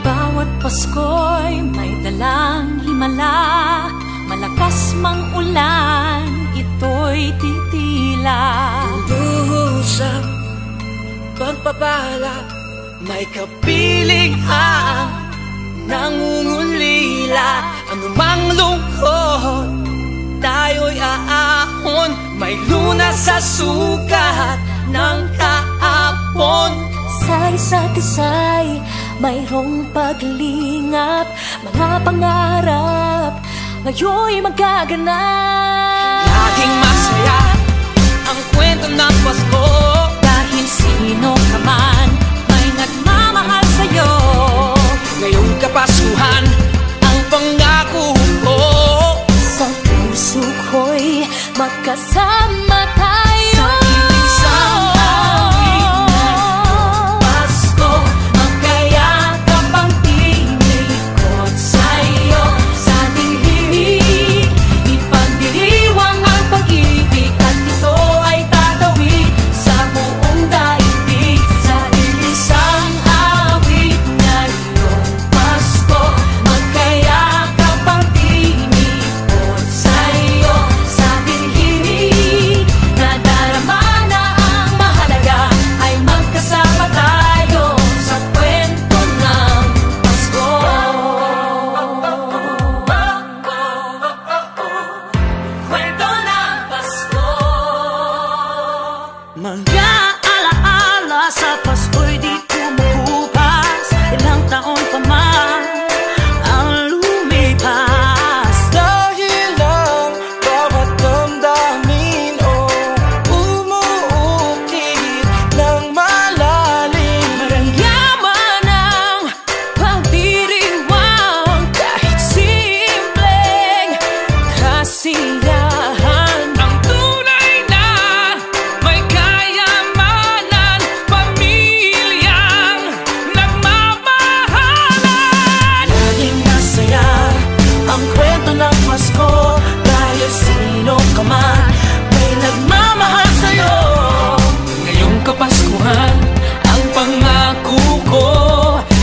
Bawat Pasko'y may dalang himala, malakas mang ulan, ito'y titila. Lubusang pagpapala, may kapiling ang nangungulila. Anumang lungkot, tayo'y aahon, may lunas sa sugat ng kahapon. Sa isa't isa'y mayroong paglingap, mga pangarap ngayon'y magaganap. Laging masaya ang kwento ng Pasko, dahil sino ka man may nagmamahal sa'yo. ngayong Kapaskuhan ang pangako ko. Sa puso ko'y magkasama tayo Sa iisang awit na Pasko, magkayakap ang tinikot sa'yo. Sa ating himig, ipagdiriwang ang pag-ibig, at ito ay tatawid sa buong daigdig. Sa iisang awit ngayong Pasko, magkayakap ang tinikot sa'yo. Sa ating himig, nadarama na ang mahalaga, ay magkasama tayo sa kwento ng Pasko. Kwento ng Pasko. mga alaala sa Pasko'y di kumukupas, ilang taon pa man ang lumipas. Dahil ang bawat damdamin umuukit ng malalim. Maramyaman ang pagdiriwang, kahit simpleng kasiyahan. Ang tunay na may kayamanan, pamilyang nagmamahalan. Laging masaya ang kwento ng Pasko, dahil sino ka man may nagmamahal sa'yo. Ngayong Kapaskuhan ang pangako ko,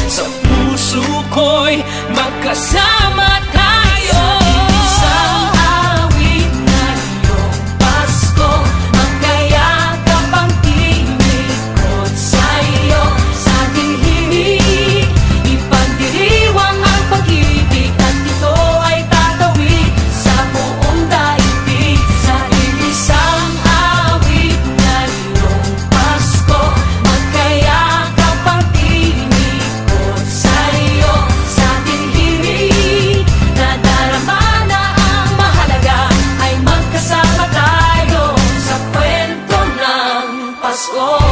sa puso ko'y magkasama tayo. Isang awit ngayong Pasko, magkayakap ang tinikot sa'yo. Sa ating himig, ipagdiriwang ang pag-ibig, at ito ay tatawid sa buong daigdig. Sa isang awit ngayong Pasko, magkayakap ang tinikot sa'yo. Sa ating himig, nadarama na ang mahalaga, ay magkasama tayo sa kwento ng Pasko.